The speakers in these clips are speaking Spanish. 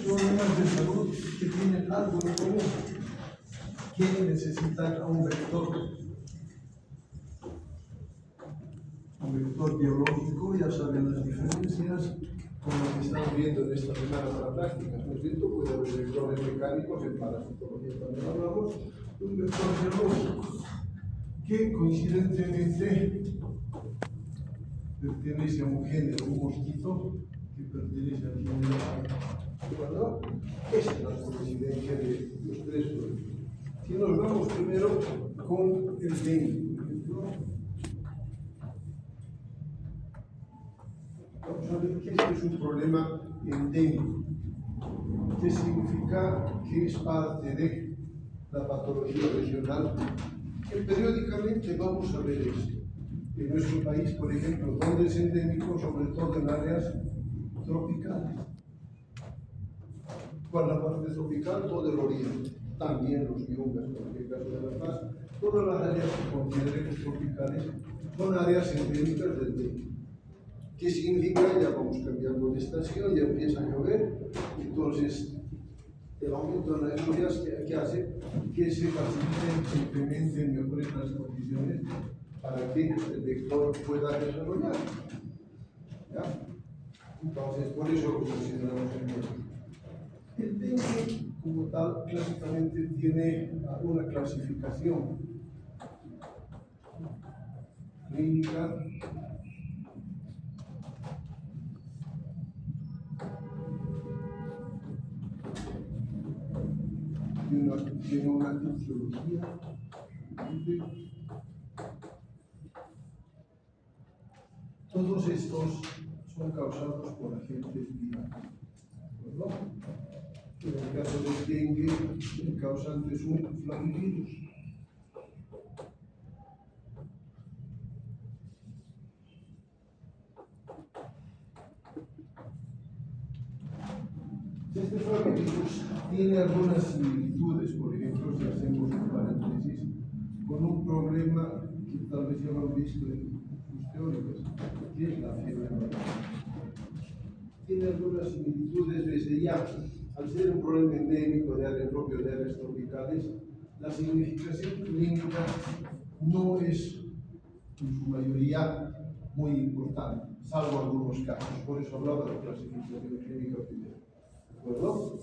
problemas de salud que tienen algo en común, que necesitan a un vector biológico. Ya saben las diferencias, como que estamos viendo en esta semana para prácticas, ¿no es cierto? Puede haber vectores mecánicos, en parasitología también hablamos, un vector biológico que coincidentemente pertenece a un género, un mosquito que pertenece al género A. Bueno, esa es la coincidencia de los tres problemas. Si nos vamos primero con el dengue, por ejemplo, vamos a ver que este es un problema endémico, que significa que es parte de la patología regional, que periódicamente vamos a ver esto. En nuestro país, por ejemplo, donde es endémico, sobre todo en áreas tropicales. Con la parte tropical, todo el oriente, también los yungas, en el caso de La Paz, todas las áreas que consideremos tropicales son áreas endémicas del dengue. ¿Qué significa? Ya vamos cambiando de estación, ya empieza a llover, entonces el aumento de las lluvias que hace que se faciliten, se implementen mejores las condiciones para que el vector pueda desarrollar. ¿Ya? Entonces, por eso lo consideramos endémico. El dengue, como tal, clásicamente tiene una clasificación clínica tiene una etiología. Todos estos son causados por agentes virales, ¿no? En el caso del dengue, el causante es un flavivirus. Este flavivirus tiene algunas similitudes, por ejemplo, si hacemos un paréntesis, con un problema que tal vez ya lo han visto en sus teóricos, que es la fiebre amarilla. Tiene algunas similitudes desde ya. Al ser un problema endémico de área propio de áreas tropicales, la significación clínica no es en su mayoría muy importante, salvo algunos casos. Por eso hablaba de la clasificación clínica primero. ¿De acuerdo?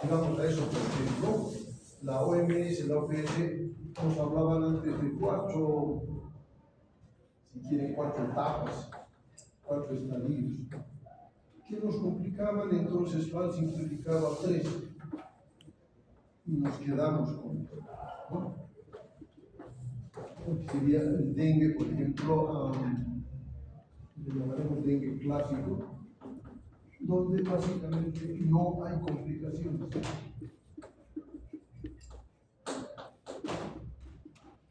Digamos a eso, por ejemplo, la OMS, la OPS nos hablaban antes de cuatro etapas, 4 estadios, que nos complicaban. Entonces Juan simplificaba 3 y nos quedamos con, ¿no? Sería el dengue, por ejemplo, le llamaremos dengue clásico, donde básicamente no hay complicaciones.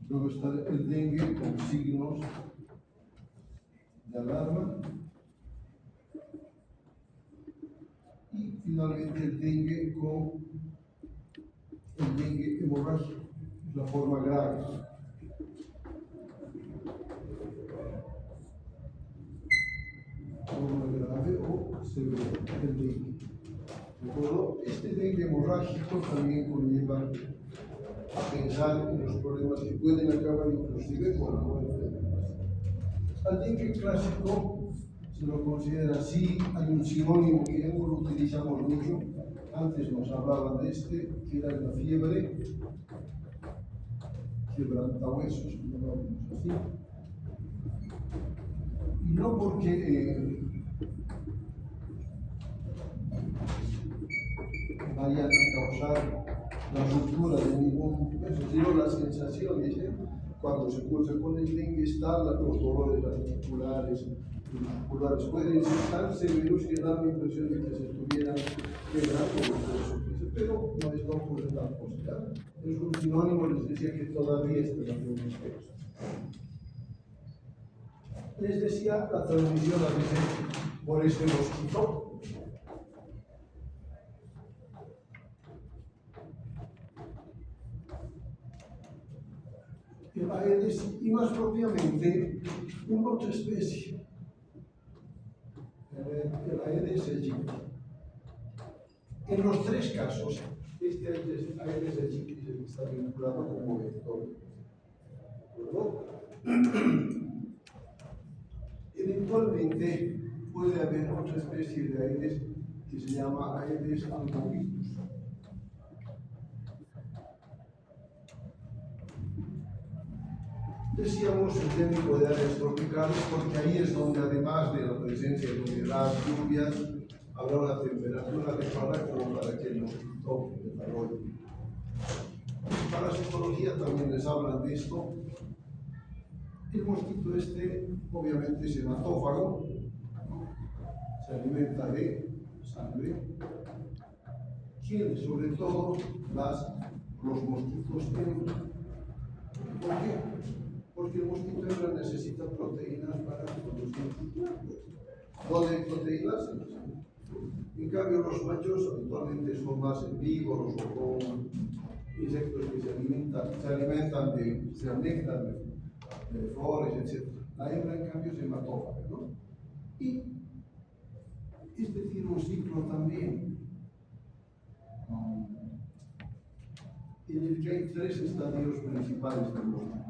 Luego está el dengue con signos de alarma. Y finalmente el dengue con el dengue hemorrágico, la forma grave. Forma grave o severa, el dengue. ¿De acuerdo? Este dengue hemorrágico también conlleva a pensar en los problemas que pueden acabar inclusive con la muerte de la persona. Al dengue clásico se lo considera así. Hay un sinónimo que ya no lo utilizamos mucho, antes nos hablaban de este, que era la fiebre quebrantahuesos, llamábamos así. Y no porque vayan a causar la ruptura de ningún hueso, sino la sensación, dice, cuando se cursa con el dengue están los dolores articulares, musculares, pueden ser tan severos que dan la impresión de que se estuvieran quebrando los huesos, pero no es no ocurre tal cosa. Es un sinónimo, les decía que todavía está en los textos. Les decía la transmisión a veces por este mosquito. El Aedes, y más propiamente una otra especie, el Aedes aegypti. En los tres casos, este Aedes aegypti está vinculado como vector. ¿De acuerdo? Eventualmente puede haber otra especie de Aedes que se llama Aedes albopictus. Decíamos endémico de áreas tropicales porque ahí es donde, además de la presencia de humedad, lluvias, habrá una temperatura adecuada como para que el mosquito desarrolle. Para la psicología también les hablan de esto. El mosquito obviamente es hematófago, se alimenta de sangre. Quiere sobre todo los mosquitos hembra. ¿Por qué? Porque el mosquito hembra necesita proteínas para producir sus cuerpos. ¿Dónde hay proteínas? En cambio, los machos habitualmente son más herbívoros o con insectos que se alimentan de flores, etc. La hembra, en cambio, es hematófaga, ¿no? Y este tiene un ciclo también en el que hay tres estadios principales del mosquito.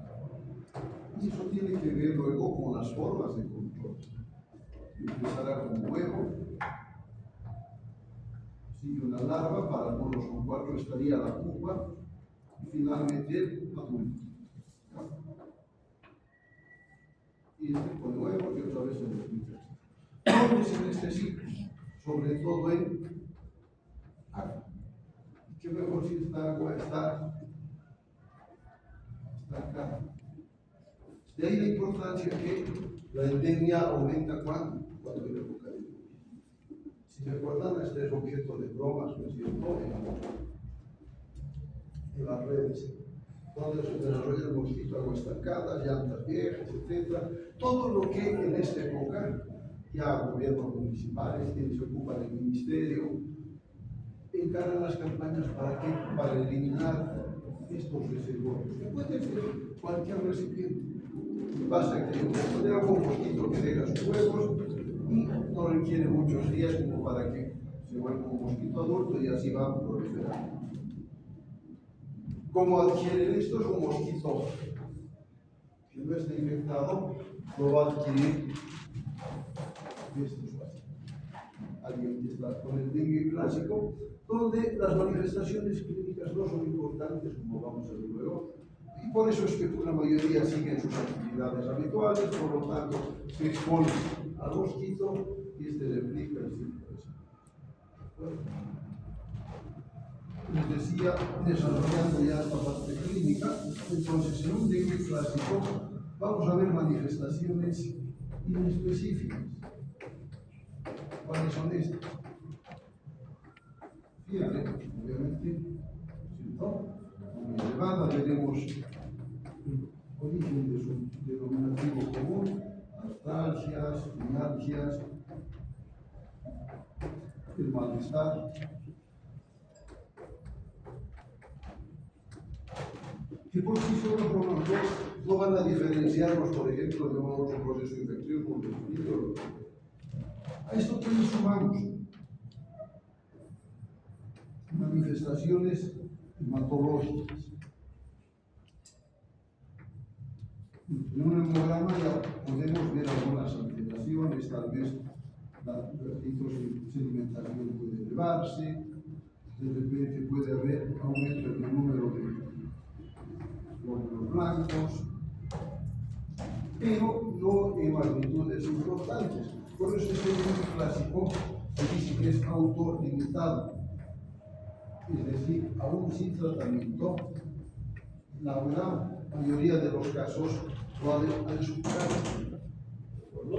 Y eso tiene que ver luego con las formas de control. Empezará con huevo, sigue una larva, para algunos con 4 estaría la pupa, y finalmente el adulto. Y este con huevo y otra vez en el ciclo. ¿Dónde es en este ciclo? Sobre todo en agua. ¿Qué mejor si esta agua está acá? De ahí la importancia que la endemia aumenta cuando hay época de lluvia. Si se acuerdan, este es objeto de bromas, ¿no es cierto? En las redes, donde se desarrolla el mosquito, agua estancada, llantas viejas, etc. Todo lo que en esta época ya gobiernos municipales, quienes se ocupan del ministerio, encaran las campañas para eliminar estos reservorios, que pueden ser cualquier recipiente. Basta que haya un poco de agua, un mosquito que deja sus huevos y no requiere muchos días como para que se vuelva un mosquito adulto y así va proliferando. ¿Cómo adquieren esto? Es un mosquito que no está infectado, lo va a adquirir estos pacientes. Alguien que está con el dengue clásico, donde las manifestaciones clínicas no son importantes, como vamos a ver luego, y por eso es que la mayoría siguen sus actividades habituales, por lo tanto se expone al mosquito y replica el ciclo de salud. Les decía, desarrollando ya esta parte clínica, entonces en un dengue clásico vamos a ver manifestaciones inespecíficas. ¿Cuáles son estas? Fíjate, obviamente, ¿cierto? Muy elevada, veremos el origen de su denominativo común, artralgias, mialgias, el malestar, que por sí solos no van a diferenciarnos, por ejemplo, de un otro proceso infeccioso, un respiro. A esto que le sumamos manifestaciones hematológicas. En un hemograma ya podemos ver algunas alteraciones, tal vez la sedimentación puede elevarse, de repente puede haber aumento en el número de glóbulos blancos, pero no en magnitudes importantes. Por eso este dengue clásico se dice que es autolimitado, es decir, aún sin tratamiento, la gran mayoría de los casos lo han superado. ¿De acuerdo?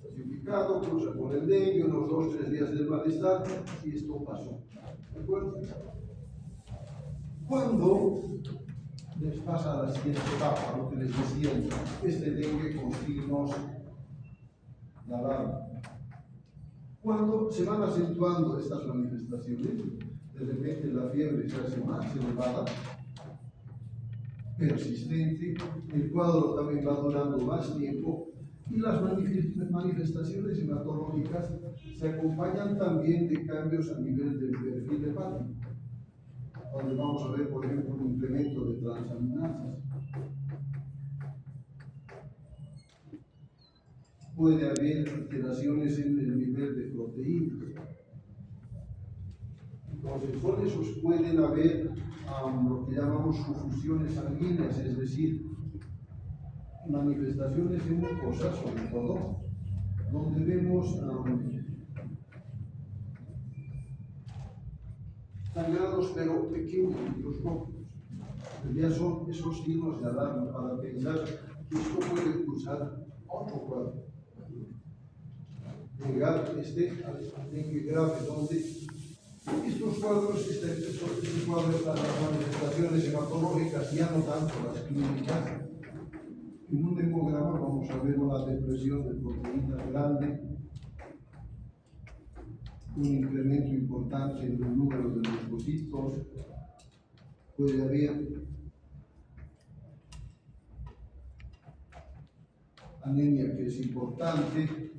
Clasificado, cruza con el dengue, unos 2 o 3 días del malestar, y esto pasó. ¿De acuerdo? Cuando les pasa a la siguiente etapa, lo que les decía, este dengue con signos de alarma. Cuando se van acentuando estas manifestaciones, de repente la fiebre se hace más elevada, persistente, el cuadro también va durando más tiempo Y las manifestaciones hematológicas se acompañan también de cambios a nivel del perfil hepático, donde vamos a ver, por ejemplo, un incremento de transaminasas. Puede haber alteraciones en el nivel de proteínas. Entonces, con esos pueden haber lo que llamamos sufusiones sanguíneas, es decir, manifestaciones en mucosas, sobre todo, donde vemos sangrados pero pequeños, microscópicos. Ya son esos signos de alarma para pensar que esto puede cursar otro cuadro. Llegar al dengue grave, donde estos cuadros, este cuadro, las manifestaciones hematológicas, ya no tanto las clínicas. En un hemograma vamos a ver una depresión de proteínas grande, un incremento importante en el número de leucocitos, puede haber anemia que es importante,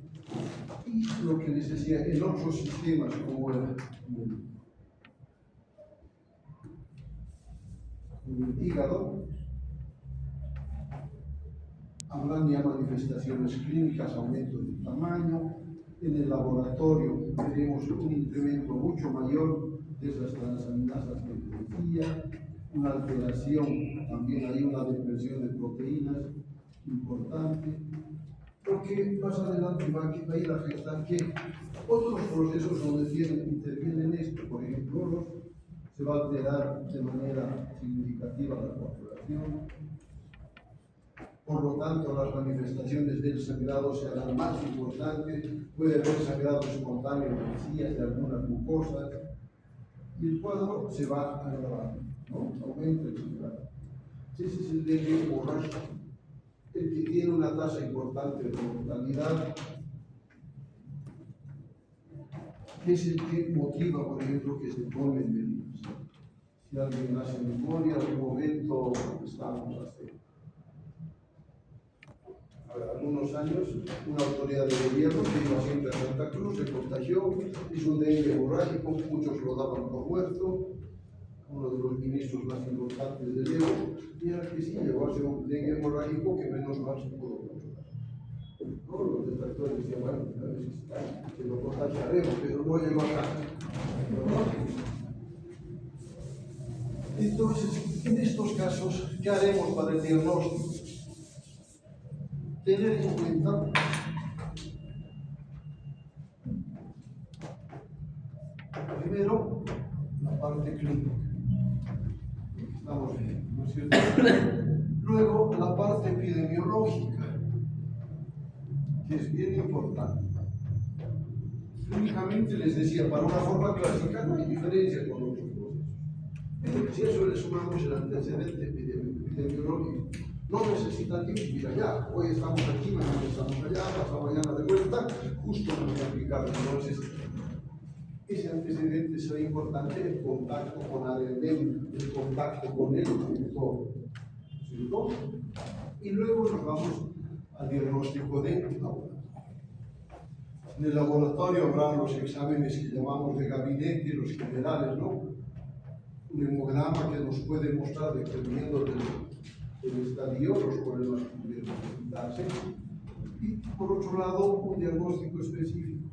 y lo que les decía, en otros sistemas como el hígado, habrán ya manifestaciones clínicas, aumento del tamaño. En el laboratorio veremos un incremento mucho mayor de esas transaminasas que les decía, una alteración, también hay una depresión de proteínas importante, porque más adelante va a ir a afectar que otros procesos donde intervienen esto, por ejemplo, se va a alterar de manera significativa la coagulación. Por lo tanto, las manifestaciones del sangrado se harán más importantes, puede haber sangrado espontáneo de encías, de algunas mucosas, y el cuadro se va agravando, ¿no? Aumenta el sangrado. Ese es el dengue hemorrágico, el que tiene una tasa importante de mortalidad, que es el que motiva, por ejemplo, que se tomen medidas. Si alguien hace memoria, en algún momento estamos hace algunos años, una autoridad de gobierno que iba siempre a Santa Cruz, se contagió, hizo un dengue hemorrágico, muchos lo daban por muerto, uno de los ministros más importantes del Evo, y era que sí, llegó a ser un dengue hemorrágico que menos mal se pudo controlar. ¿No? Los detractores decían, bueno, a veces se lo contagiaremos, pero no llegó acá. Entonces, en estos casos, ¿qué haremos para el diagnóstico? Tener en cuenta primero la parte clínica, estamos viendo, ¿no es cierto? Luego la parte epidemiológica, que es bien importante. Clínicamente les decía, para una forma clásica no hay diferencia con otros procesos. Pero si a eso le sumamos el antecedente epidemiológico, no necesitan ir allá. Hoy estamos aquí, mañana estamos allá, pasado mañana de vuelta, justo no se aplicar. Entonces, ese antecedente será importante, el contacto con ADN, el contacto con el productor, ¿cierto? Y luego nos vamos al diagnóstico de laboratorio. En el laboratorio habrá los exámenes que llamamos de gabinete, los generales, ¿no? Un hemograma que nos puede mostrar, dependiendo del estadio, los problemas que pudieran presentarse. Y por otro lado, un diagnóstico específico,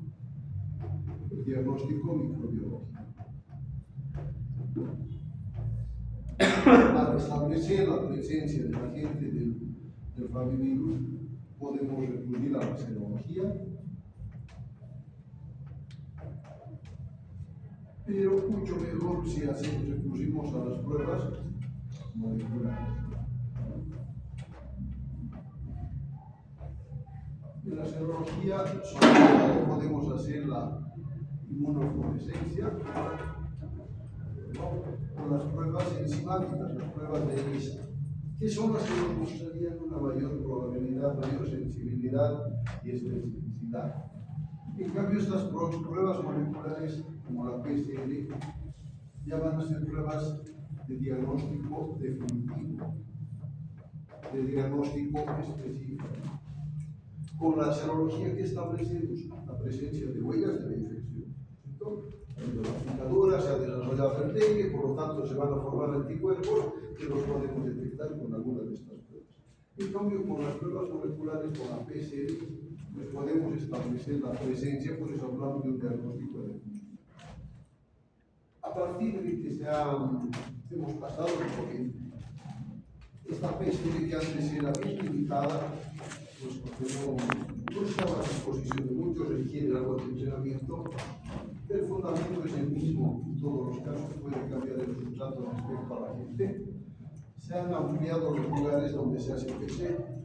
el diagnóstico microbiológico. Para establecer la presencia del agente del flavivirus, podemos recurrir a la serología, pero mucho mejor si recurrimos a las pruebas moleculares. En la serología, sobre todo, podemos hacer la inmunofluorescencia, con las pruebas enzimáticas, las pruebas de ELISA, que son las que nos mostrarían una mayor probabilidad, mayor sensibilidad y especificidad. En cambio, estas pruebas moleculares, como la PCR, ya van a ser pruebas de diagnóstico definitivo, de diagnóstico específico. con la serología que establecemos la presencia de huellas de la infección. Cuando la picadura se ha desarrollado el dengue, por lo tanto se van a formar anticuerpos que los podemos detectar con alguna de estas pruebas. En cambio, con las pruebas moleculares, con la PCR, pues podemos establecer la presencia, por eso hablamos de un diagnóstico de virus. A partir de que hemos pasado porque esta PCR que antes era bien limitada, pues porque no estaba a disposición de muchos, requiere algo de entrenamiento. El fundamento es el mismo, en todos los casos puede cambiar el resultado respecto a la gente. Se han ampliado los lugares donde se hace PCR.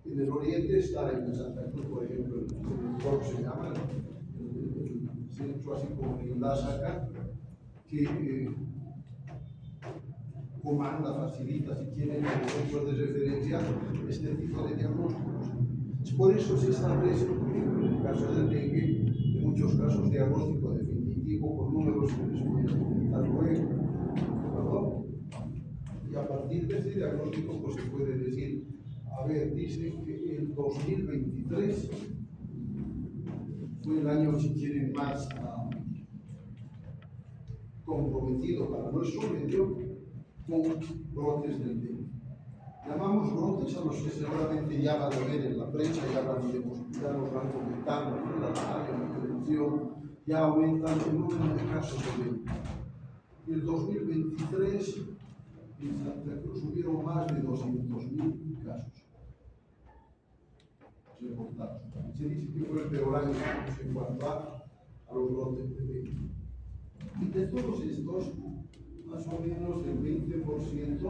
En el oriente está en Santa Cruz, por ejemplo, el COP se llama, el centro así como en Lásaca, que comanda, facilita, si quieren, los centros de referencia este tipo de diagnósticos. Por eso se establece, en el caso del dengue, en muchos casos diagnóstico definitivo con números que les voy a comentar luego. ¿Perdón? Y a partir de este diagnóstico pues se puede decir, a ver, dice que el 2023 fue el año, si quieren, más comprometido para nuestro medio con brotes del dengue. Llamamos brotes a los que seguramente ya van a ver en la prensa, ya nos van comentando en la radio, en la televisión, ya aumentan el número de casos de dengue. En el 2023 en Santa Cruz hubieron más de 200.000 casos reportados. Se dice que fue el peor año en cuanto a los brotes de dengue. Y de todos estos, más o menos el 20%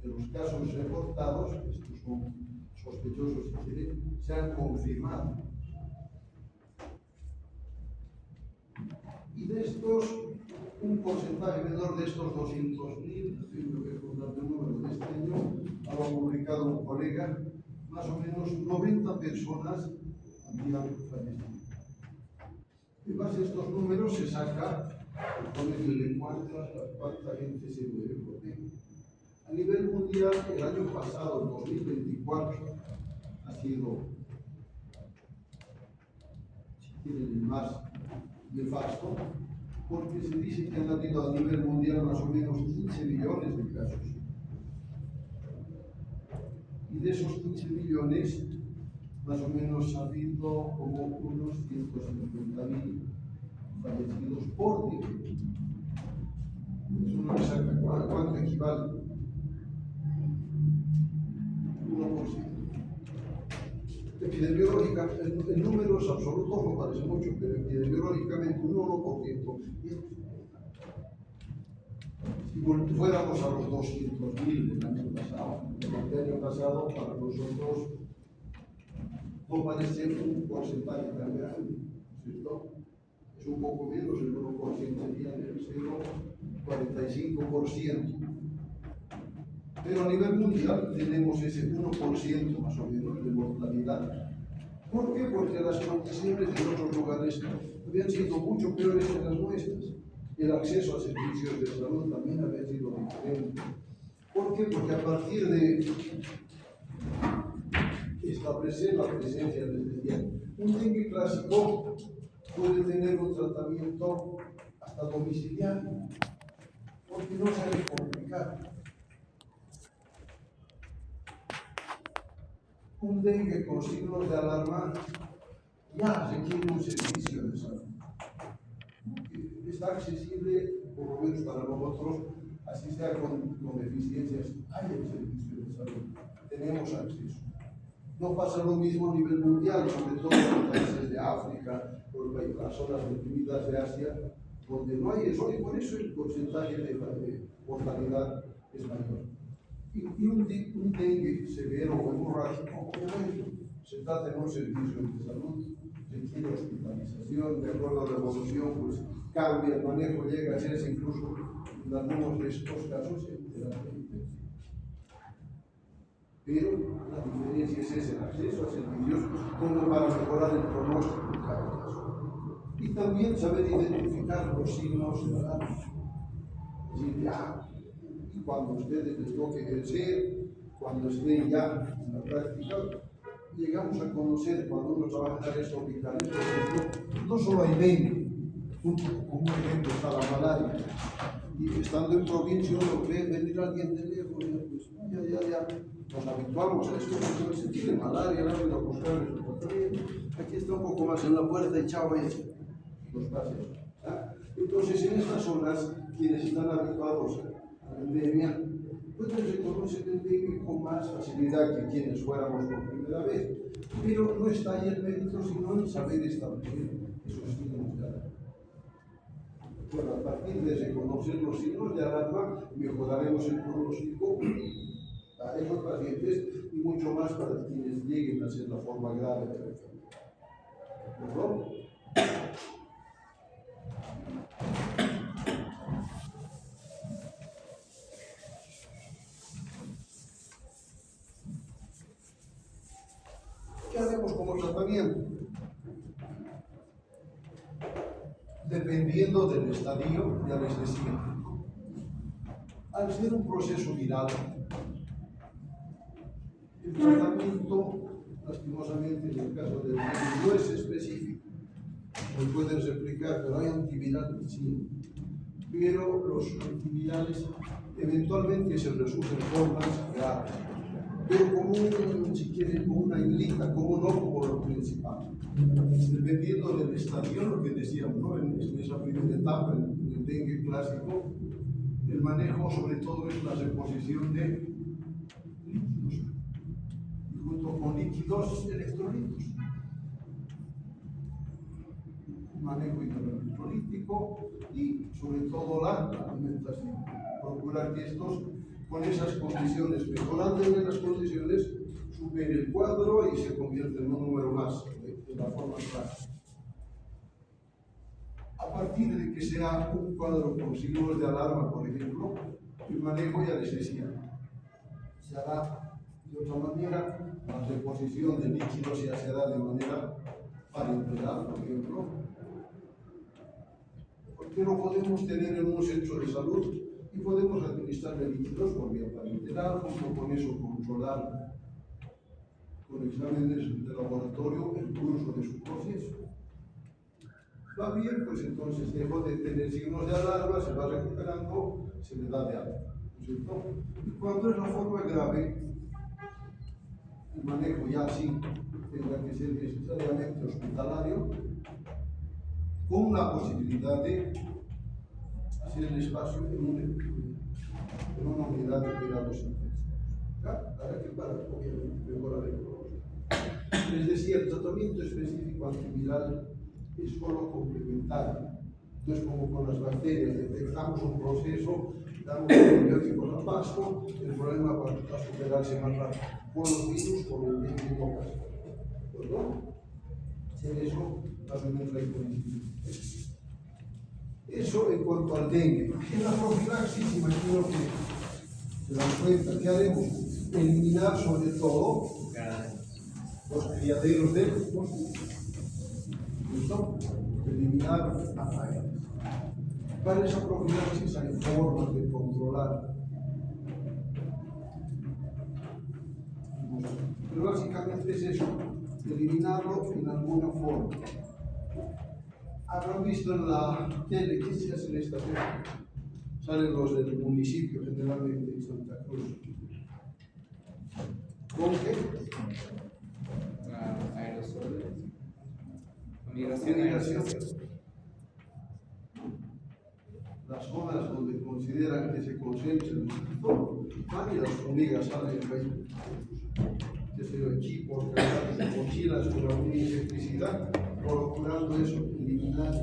de los casos reportados, estos son sospechosos si quieren, se han confirmado. Y de estos, un porcentaje menor de estos 200.000, tengo que contar el número de este año, ha publicado un colega, más o menos 90 personas habían fallecido. En base a estos números se saca de cuánta gente se muere por dengue. A nivel mundial, el año pasado, el 2024, ha sido, si quieren, el más nefasto, porque se dice que han habido a nivel mundial más o menos 15 millones de casos. Y de esos 15 millones, más o menos ha habido como unos 150.000 fallecidos por dengue. Eso no me saca cuánto equivale. 1%. Epidemiológica, en números absolutos no parece mucho, pero epidemiológicamente un 1%. Si fuéramos a los 200.000 del año pasado, el año pasado para nosotros no parece un porcentaje tan grande, ¿cierto? Es un poco menos, el 1% sería el 0,45%. Pero a nivel mundial tenemos ese 1% más o menos de mortalidad. ¿Por qué? Porque las condiciones en otros lugares habían sido mucho peores que las nuestras. El acceso a servicios de salud también había sido diferente. ¿Por qué? Porque a partir de establecer la presencia del dengue, un dengue clásico puede tener un tratamiento hasta domiciliario, porque no se debe complicar. Un dengue con signos de alarma ya requiere un servicio de salud. Está accesible, por lo menos para nosotros, así sea con deficiencias, hay el servicio de salud, tenemos acceso. No pasa lo mismo a nivel mundial, sobre todo en los países de África, o las zonas deprimidas de Asia, donde no hay eso, y por eso el porcentaje de mortalidad es mayor. Y un dengue severo o hemorrágico, obviamente, se trata de un servicio de salud, requiere hospitalización, de acuerdo a la evolución, pues cambia el manejo, llega a hacerse incluso en algunos de estos casos en terapia intensiva. Pero la diferencia es ese, el acceso a servicios como para mejorar el pronóstico de cada caso. Y también saber identificar los signos de alarma. Es decir, ya, y cuando ustedes les toque ejercer, cuando esté ya en la práctica, llegamos a conocer cuando uno trabaja en áreas tropicales, por ejemplo, no solo hay dengue, como un ejemplo está la malaria, y estando en provincia uno ve venir alguien de lejos, pues ya nos habituamos a esto, porque se tiene malaria, rápido a buscar el laboratorio, aquí está un poco más en la puerta y chao, vaya, los pases. Entonces en estas zonas, quienes están habituados a la endemia, pueden reconocer el dengue con más facilidad que quienes fuéramos por primera vez, pero no está ahí el mérito sino en saber establecer esos signos de alarma. Bueno, a partir de reconocer los signos de alarma, mejoraremos el pronóstico a esos pacientes y mucho más para quienes lleguen a ser la forma grave de la enfermedad. ¿De acuerdo? ¿Qué hacemos como tratamiento? Dependiendo del estadio, ya les decía, al ser un proceso viral, el tratamiento, lastimosamente en el caso del virus, no es específico. Hoy pueden replicar, pero hay antivirales, sí. Pero los antivirales eventualmente se resultan formas graves. Pero como si quieren, como una islita, como no como lo principal. Dependiendo del estadio, lo que decíamos, ¿no? En esa primera etapa, en el dengue clásico, el manejo sobre todo es la reposición de líquidos, y junto con líquidos electrolitos. Un manejo hidroelectrolítico y sobre todo la alimentación. Procurar que estos, con esas condiciones, mejorando en las condiciones, supere el cuadro y se convierte en un número más de la forma clásica. A partir de que sea un cuadro con signos de alarma, por ejemplo, el manejo ya les decía, se hará de otra manera, la reposición de líquidos ya se hará de manera parenteral, por ejemplo, porque lo podemos tener en un centro de salud y podemos administrarle líquidos por vía parenteral, junto con eso controlar con exámenes de laboratorio el curso de su proceso. Va bien, pues entonces dejó de tener signos de alarma, se va recuperando, se le da de alta, ¿no es cierto? Y cuando es la forma grave, el manejo ya sí tendrá que ser necesariamente hospitalario, con la posibilidad de hacer el espacio en una unidad de cuidados intensivos. Para que obviamente mejorar el pronóstico. Les decía, el tratamiento específico antiviral es solo complementario. No es como con las bacterias, detectamos un proceso, damos antibióticos a paso, el problema va a superarse más rápido. Con los virus, con el dengue no pasa. ¿Perdón? En eso más o menos hay coincidencia. Eso en cuanto al dengue. En la profilaxis, imagino que se dan cuenta, ¿qué haremos? Eliminar sobre todo los criaderos de ¿listo? Eliminar afanes. Para esa profilaxis hay formas de controlar. Pero básicamente es eso, eliminarlo en alguna forma. Habrán visto en la tele que se hace en esta época. Salen los del municipio, generalmente de Santa Cruz. ¿Con qué? Aerosoles. Migración. Las zonas donde consideran que se concentra el mosquito, van y las hormigas salen ahí. Equipos, cargados, mochilas con alguna insecticida, procurando eso, eliminar.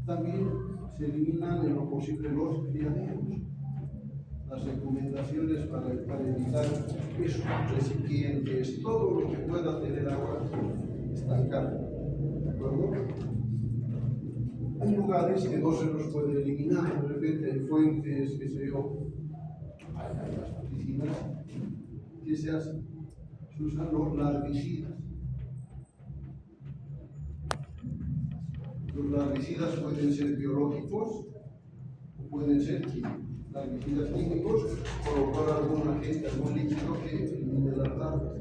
También se eliminan en lo posible los criaderos. Las recomendaciones para evitar esos recipientes, todo lo que pueda tener agua estancada. ¿De acuerdo? Hay lugares que no se los puede eliminar, de repente hay fuentes, qué sé yo, hay las piscinas. ¿Qué se hace? Se usan los larvicidas. Los larvicidas pueden ser biológicos o pueden ser químicos. herbicidas químicos, colocar algún agente, algún líquido que elimine las larvas.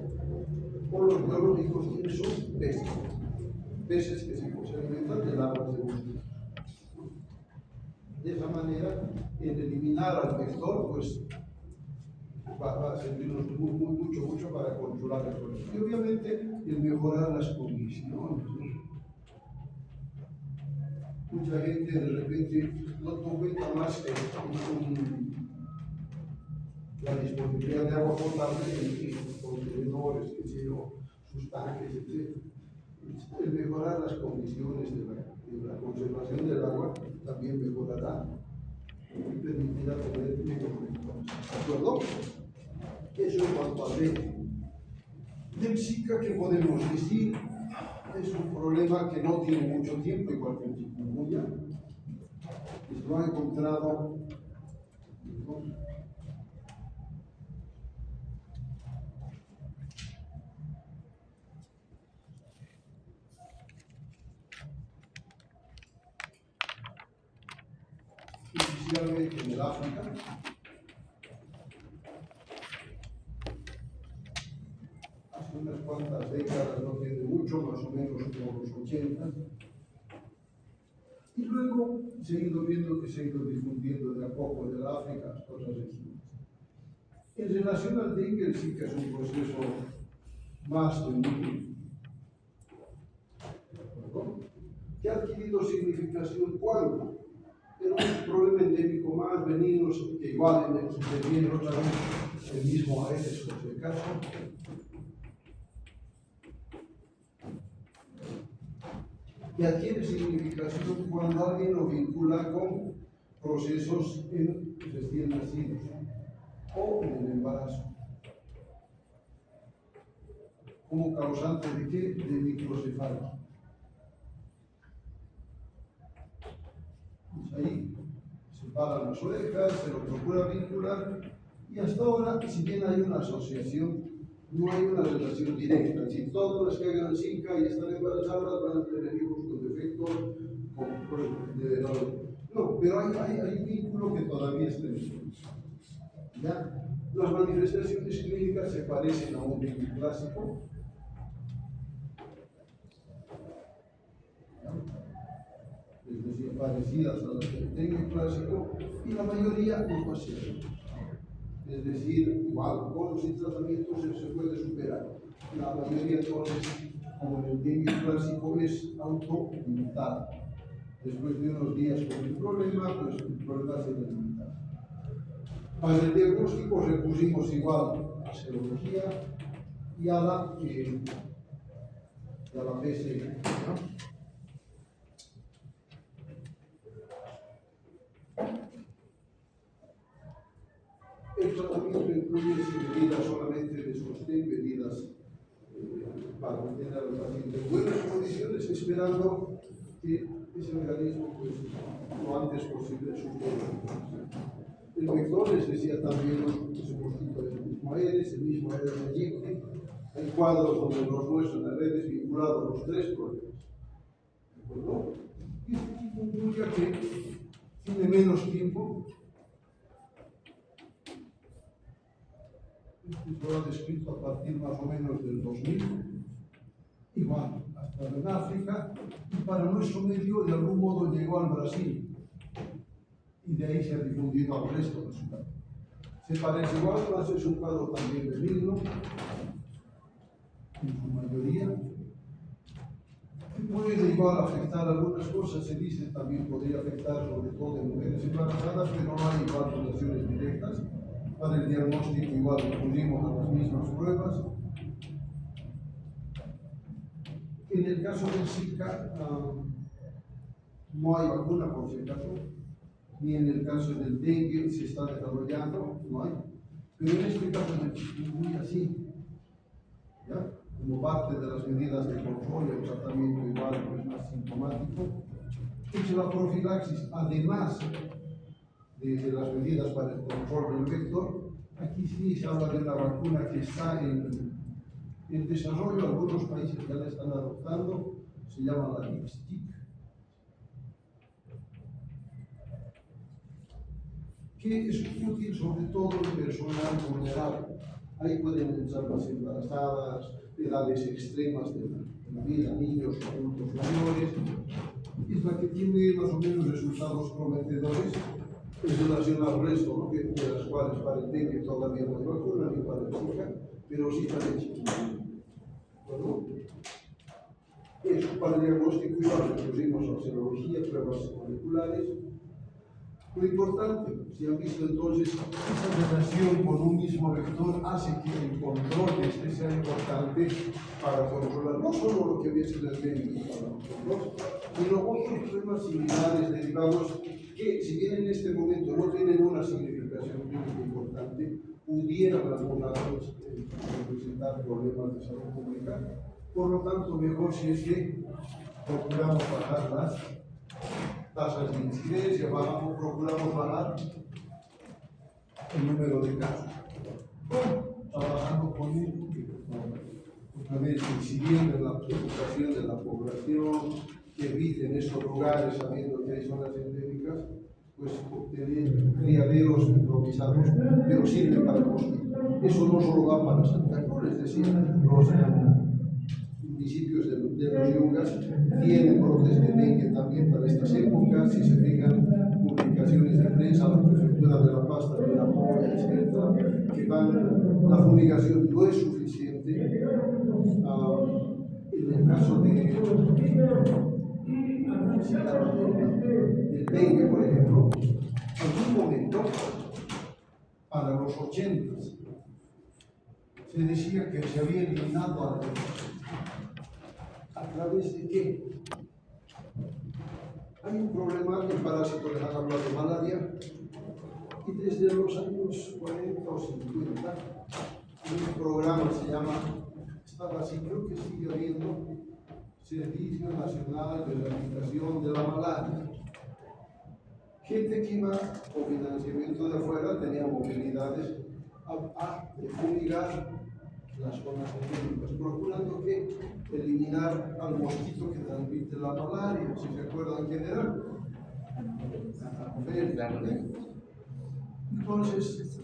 O los biológicos que son peces, peces que se alimentan de larvas de mosquitos. De esa manera, el eliminar al vector, pues va a servirnos mucho para controlar el problema. Y obviamente, el mejorar las condiciones, ¿no? Mucha gente de repente no cuenta más que con la disponibilidad de agua potable en sus contenedores, sus tanques, etc. El mejorar las condiciones de la conservación del agua también mejorará y permitirá tener mejor. ¿De acuerdo? Eso en cuanto a del Zika, que podemos decir, es un problema que no tiene mucho tiempo, igual que el chikungunya, que se lo ha encontrado. Inicialmente en el África, hace unas cuantas décadas, no tiene mucho, más o menos como los 80, y luego se ha ido viendo que se ha ido difundiendo de a poco de la África las cosas en su. En relación al dengue, sí que es un proceso más tendido, que ha adquirido significación cuando era un problema endémico más benigno, que igual en el otra vez el mismo Aedes por si acaso. Que adquiere significación cuando alguien lo vincula con procesos en recién nacidos o en el embarazo. ¿Como causante de qué? De microcefalia. Pues ahí se paran las orejas, se lo procura vincular, y hasta ahora, si bien hay una asociación, no hay una relación directa. Si todas las que hagan Zika y están embarazadas van a tener hijos con defectos, no, pero hay un vínculo que todavía está en el. ¿Ya? Las manifestaciones clínicas se parecen a un dengue clásico. Es decir, parecidas a las del dengue clásico, y la mayoría no pasa. Es decir, igual, con los tratamientos se puede superar. La mayoría entonces, como en el dengue clásico, es autolimitado. Después de unos días con el problema, pues el problema se delimita. Para el diagnóstico recurrimos igual a serología y a la PCR, ¿no? El tratamiento incluye medidas solamente de sostén, medidas para mantener al paciente en buenas condiciones, esperando que ese organismo, pues, lo antes posible supere. El vector, les decía también, ese mosquito del mismo Aedes aegypti. Hay cuadros donde nos muestran las redes vinculadas a los tres problemas. ¿De acuerdo? Y este tipo implica que tiene menos tiempo. Esto lo ha descrito a partir más o menos del 2000, igual, hasta en África, y para nuestro medio de algún modo llegó al Brasil, y de ahí se ha difundido al resto de Sudamérica. Se parece igual, pero es un cuadro también benigno, en su mayoría, que puede igual afectar algunas cosas, se dice también podría afectar sobre todo en mujeres embarazadas, pero no hay igual relaciones directas. Para el diagnóstico igual recurrimos a las mismas pruebas. En el caso del Zika no hay vacuna por si acaso, ni en el caso del dengue se está desarrollando, no hay. Pero en este caso del chikungunya sí, ¿ya? Como parte de las medidas de control, el tratamiento igual no es más sintomático. Hecho la profilaxis, además de las medidas para el control del vector, aquí sí se habla de una vacuna que está en desarrollo, algunos países ya la están adoptando, se llama la Lipstick. que es útil sobre todo en personal vulnerable. Ahí pueden entrar las embarazadas, edades extremas de la vida, niños, adultos mayores. Es la que tiene más o menos resultados prometedores en relación al resto, ¿no? De las cuales parece que todavía no hay vacuna ni para el Zika, pero sí para el chikungunya. Bueno, eso para el diagnóstico igual recurrimos a serología, pruebas moleculares. Lo importante, si han visto entonces, esa relación con un mismo vector hace que el control de este sea importante para controlar no solo lo que había sido el médico para nosotros, sino otros problemas similares derivados que, si bien en este momento no tienen una significación clínica importante, pudieran alguna vez representar problemas de salud pública. Por lo tanto, mejor si es que procuramos bajar las tasas de incidencia, procuramos bajar el número de casos. Trabajando con él, otra vez incidiendo en la preocupación de la población, que eviten esos lugares sabiendo que hay zonas endémicas, pues obtener criaderos improvisados, pero sirve para el mosquito. Eso no solo va para Santa Cruz, es decir, los municipios de los Yungas tienen brotes de dengue también para estas épocas. Si se fijan publicaciones de prensa, la prefectura de La Paz también apoya, etc., que la fumigación no es suficiente. En el caso del dengue, por ejemplo, en algún momento, para los 80, se decía que se había eliminado a través de qué. Hay un problema que el parásito les han hablado de malaria, y desde los años 40 o 50 un programa se llama, estaba así, creo que sigue habiendo, Servicio Nacional de Rehabilitación de la Malaria. Gente que iba con financiamiento de afuera tenía movilidades a fumigar las zonas endémicas, procurando que eliminar al mosquito que transmite la malaria. Si se acuerdan quién era. Entonces,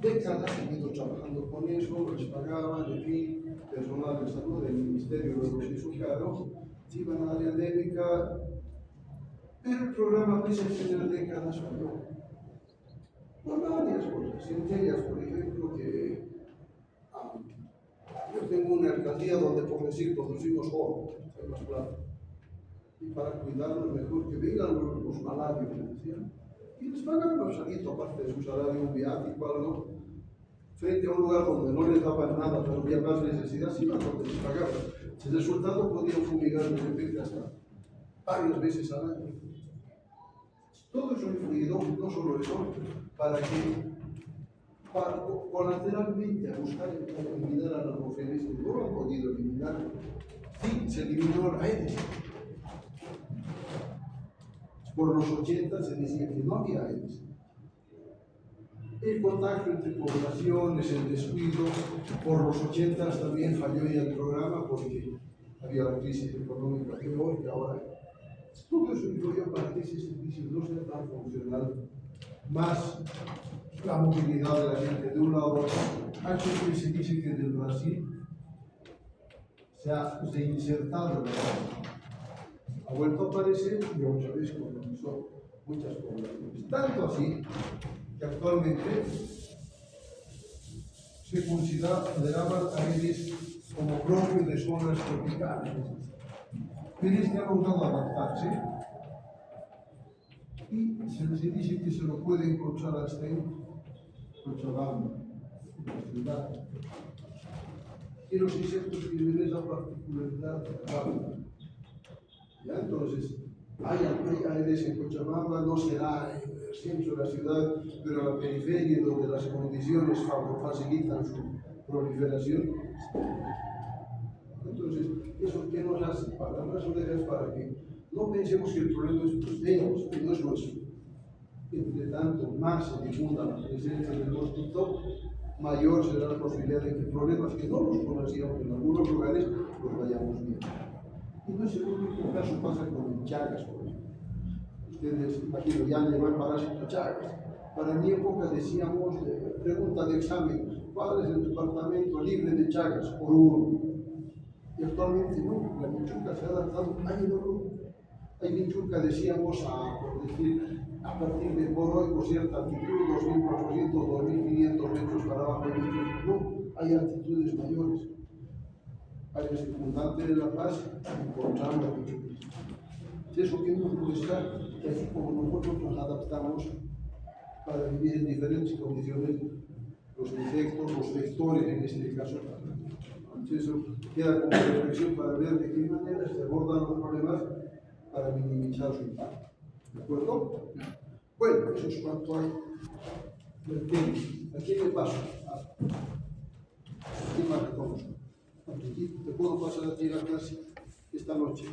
décadas he ido trabajando con eso, les pagaban, en fin, personal de salud del ministerio luego se hizo cargo, se iban a área endémica, pero el programa pese a tener décadas falló. Por varias cosas, entre ellas, por ejemplo, que yo tengo una alcaldía donde, por decir, producimos oro, en las plata, y para cuidarlo mejor que vengan los malarios, me decían, y les pagan un salito aparte de su salario, un viático, algo, frente a un lugar donde no les daban nada, pero había más necesidad, sí, donde les pagaban. El resultado podían fumigar de repente hasta varias veces al año. Todo eso influido, no solo eso, para que colateralmente a buscar eliminar a las mujeres que no lo han podido eliminar. Sí, se eliminó la Aedes. Por los 80 se decía que no había Aedes. El contacto entre poblaciones, el descuido, por los 80 también falló ya el programa porque había la crisis económica peor que ahora. Todo eso influyó para que ese servicio no sea tan funcional. Más la movilidad de la gente de un lado a otro. Aquí se dice que del Brasil se ha insertado ha vuelto a aparecer y otra vez colonizó muchas poblaciones. Tanto así que actualmente se consideraban Aedes como propios de zonas tropicales. Pero este ha logrado adaptarse y se dice que se lo puede encontrar hasta en Cochabamba, en la ciudad. Y los insectos tienen esa particularidad rápida. ¿Ya? Entonces, hay Aedes en Cochabamba, no será en el centro de la ciudad, pero a la periferia, donde las condiciones facilitan su proliferación. Entonces, ¿eso qué nos hace? Para las orejas, para que no pensemos que el problema es los que no es nuestro. Entre tanto, más se difunda la presencia del mosquito, mayor será la posibilidad de que problemas que no los conocíamos en algunos lugares los vayamos viendo. Y no es el único caso, pasa con Chagas, por ejemplo. Ustedes, imagino, ya han llevado parásito Chagas. Para mi época decíamos, pregunta de examen, ¿cuál es el departamento libre de Chagas? Oruro. Y actualmente no, la Michuca se ha adaptado a Oruro. Hay Michuca, decíamos, por decir, a partir de por hoy, por cierta altitud, 2.400, 2.500 metros para abajo de Michuca. No, hay altitudes mayores. Para el circundante de La Paz, encontramos la Michuca. Eso que nos muestra que así como nosotros nos adaptamos para vivir en diferentes condiciones, los insectos, los vectores en este caso. Entonces, eso queda como reflexión para ver de qué manera se abordan los problemas para minimizar su impacto. ¿De acuerdo? Bueno, eso es cuanto a el tema. ¿A quién le paso? ¿Qué más le conozco? ¿Te puedo pasar a ti la clase esta noche?